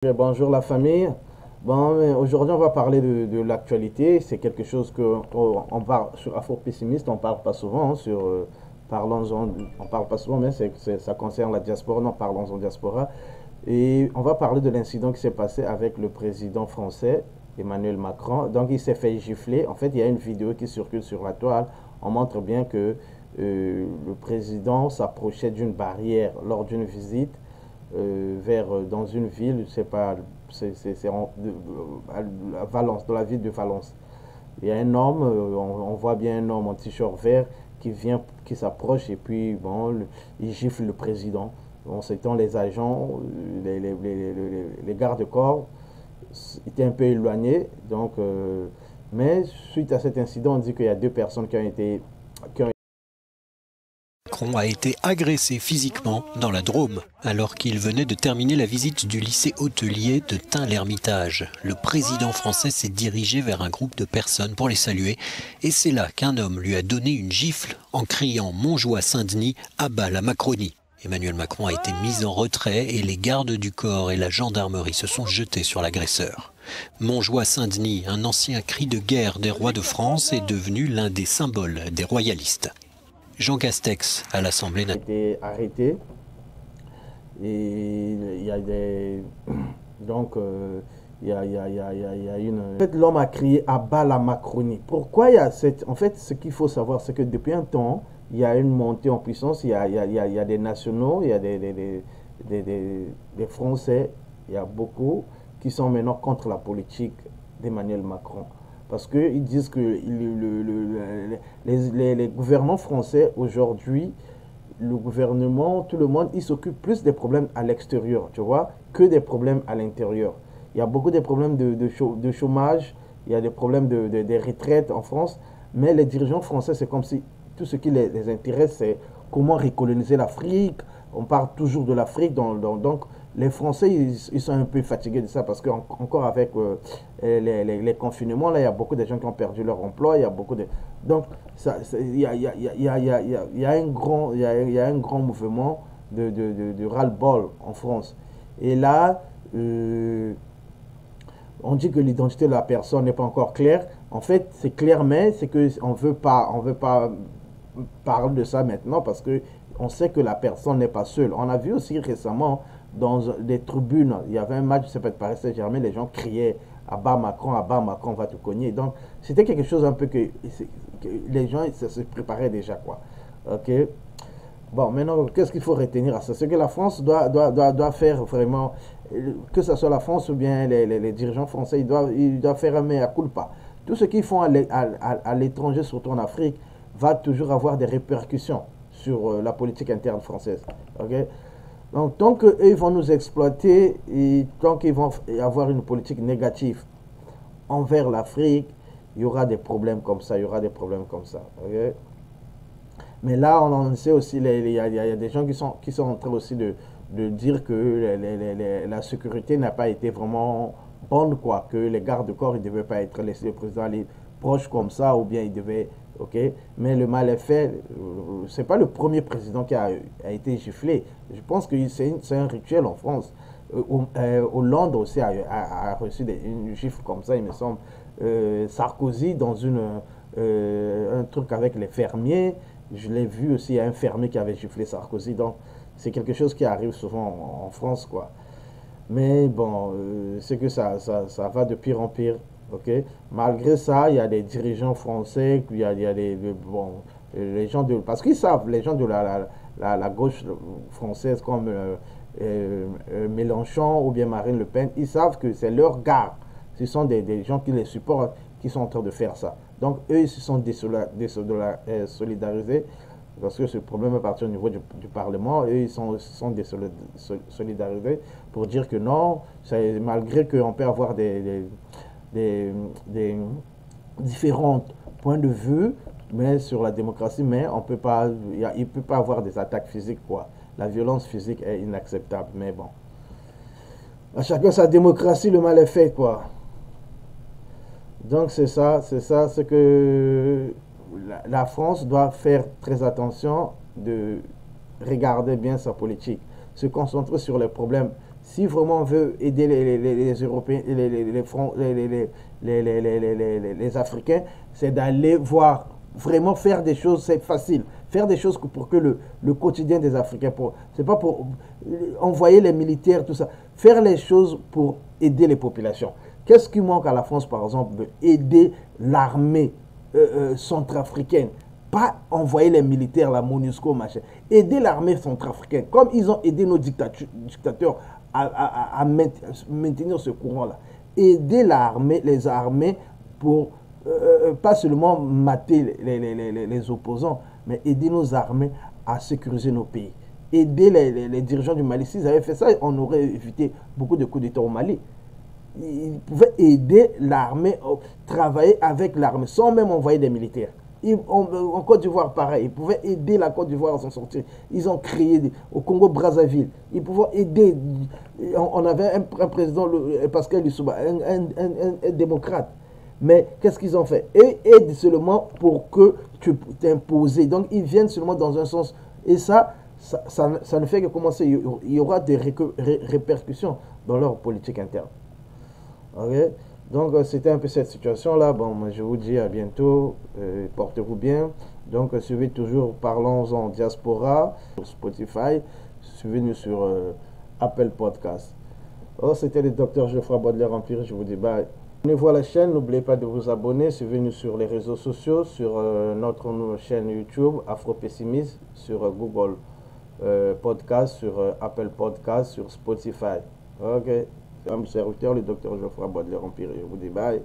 Bonjour la famille. Bon, aujourd'hui on va parler de l'actualité. C'est quelque chose que on parle sur Afro Pessimiste, on parle pas souvent parlons-en, on parle pas souvent, mais ça concerne la diaspora. Non, parlons-en diaspora. Et on va parler de l'incident qui s'est passé avec le président français Emmanuel Macron. Donc il s'est fait gifler. En fait, il y a une vidéo qui circule sur la toile. On montre bien que le président s'approchait d'une barrière lors d'une visite dans une ville, je sais pas, à Valence, dans la ville de Valence. Il y a un homme, on voit bien un homme en t-shirt vert qui s'approche et puis bon, il gifle le président. Bon, c'était les agents, les gardes-corps étaient un peu éloignés, donc, mais suite à cet incident, on dit qu'il y a deux personnes qui ont Macron a été agressé physiquement dans la Drôme, alors qu'il venait de terminer la visite du lycée hôtelier de Tain-l'Hermitage. Le président français s'est dirigé vers un groupe de personnes pour les saluer, et c'est là qu'un homme lui a donné une gifle en criant « Montjoie-Saint-Denis, à bas la Macronie ». Emmanuel Macron a été mis en retrait et les gardes du corps et la gendarmerie se sont jetés sur l'agresseur. Montjoie-Saint-Denis, un ancien cri de guerre des rois de France, est devenu l'un des symboles des royalistes. Jean Castex à l'Assemblée nationale. été arrêté et il y a des donc il y a une en fait l'homme a crié à bas la Macronie. Pourquoi il y a cette en fait ce qu'il faut savoir c'est que depuis un temps il y a une montée en puissance, il y a des nationaux, il y a des Français, il y a beaucoup qui sont maintenant contre la politique d'Emmanuel Macron. Parce qu'ils disent que les gouvernants français aujourd'hui, le gouvernement, tout le monde, il s'occupe plus des problèmes à l'extérieur, tu vois, que des problèmes à l'intérieur. Il y a beaucoup de problèmes de chômage, il y a des problèmes de retraite en France, mais les dirigeants français, c'est comme si tout ce qui les intéresse, c'est comment recoloniser l'Afrique. On parle toujours de l'Afrique, donc les Français, ils sont un peu fatigués de ça parce qu'encore avec les confinements, là, il y a beaucoup de gens qui ont perdu leur emploi, il y a beaucoup de... Donc, il y a un grand mouvement de ras-le-bol en France. Et là, on dit que l'identité de la personne n'est pas encore claire. En fait, c'est clair, mais c'est qu'on on veut pas parler de ça maintenant parce que on sait que la personne n'est pas seule. On a vu aussi récemment dans des tribunes, il y avait un match, ça peut être Paris Saint-Germain, les gens criaient à bas Macron, on va te cogner. Donc c'était quelque chose un peu que les gens se préparaient déjà, quoi. Ok. Bon, maintenant, qu'est-ce qu'il faut retenir à ça? C'est que la France doit faire vraiment, que ce soit la France ou bien les dirigeants français, ils doivent faire un mea culpa. Tout ce qu'ils font à l'étranger, surtout en Afrique, va toujours avoir des répercussions sur la politique interne française. Okay? Donc, tant qu'eux, ils vont nous exploiter et tant qu'ils vont avoir une politique négative envers l'Afrique, il y aura des problèmes comme ça, il y aura des problèmes comme ça. Okay? Mais là, on en sait aussi, il y a des gens qui sont en train aussi de dire que la sécurité n'a pas été vraiment bonne, quoi, que les gardes-corps, ils ne devaient pas être laissés le président aller proche comme ça, ou bien ils devaient... Ok, mais le mal est fait. C'est pas le premier président qui a été giflé. Je pense que c'est un rituel en France. Hollande aussi a reçu une gifle comme ça, il me semble. Sarkozy dans un truc avec les fermiers. Je l'ai vu aussi, il y a un fermier qui avait giflé Sarkozy. Donc, c'est quelque chose qui arrive souvent en France, quoi. Mais bon, c'est que ça va de pire en pire. Okay? Malgré ça, il y a des dirigeants français, il y a bon, les gens de... Parce qu'ils savent, les gens de la gauche française comme Mélenchon ou bien Marine Le Pen, ils savent que c'est leur gars. Ce sont des gens qui les supportent, qui sont en train de faire ça. Donc, eux, ils se sont désolidarisés parce que ce problème est parti au niveau du Parlement et ils se sont désolidarisés pour dire que non, malgré qu'on peut avoir des différents points de vue mais sur la démocratie, mais on peut pas, il ne peut pas avoir des attaques physiques, quoi. La violence physique est inacceptable, mais bon. À chacun sa démocratie, le mal est fait, quoi. Donc c'est c'est que la France doit faire très attention de regarder bien sa politique, se concentrer sur les problèmes si vraiment on veut aider les Européens, les Africains, c'est d'aller voir, vraiment faire des choses, c'est facile. Faire des choses pour que le quotidien des Africains, c'est pas pour envoyer les militaires, tout ça. Faire les choses pour aider les populations. Qu'est-ce qui manque à la France, par exemple, aider l'armée centrafricaine? Pas envoyer les militaires, la MONUSCO, machin. Aider l'armée centrafricaine, comme ils ont aidé nos dictateurs à maintenir ce courant-là. Aider les armées pour pas seulement mater les opposants, mais aider nos armées à sécuriser nos pays. Aider les dirigeants du Mali. S'ils avaient fait ça, on aurait évité beaucoup de coups d'État au Mali. Ils pouvaient aider l'armée, travailler avec l'armée, sans même envoyer des militaires. En Côte d'Ivoire, pareil, ils pouvaient aider la Côte d'Ivoire à s'en sortir. Ils ont créé, au Congo-Brazzaville, ils pouvaient aider. On avait un président, Pascal Lissouba, un démocrate. Mais qu'est-ce qu'ils ont fait? Eux aident seulement pour que tu t'imposes. Donc, ils viennent seulement dans un sens. Et ça ne fait que commencer. Il y aura des répercussions dans leur politique interne. Ok? Donc, c'était un peu cette situation-là. Bon, je vous dis à bientôt. Portez-vous bien. Donc, suivez toujours Parlons-en Diaspora sur Spotify. Suivez-nous sur Apple Podcast. Oh, c'était le Dr Geoffroy Baudelaire-Empire. Je vous dis bye. Abonnez-vous à la chaîne. N'oubliez pas de vous abonner. Suivez-nous sur les réseaux sociaux, sur notre chaîne YouTube Afro-Pessimiste, sur Google Podcast, sur Apple Podcast, sur Spotify. Ok. C'est un serviteur, le Dr Geoffroy Baudelaire-Empire. Je vous dis bye.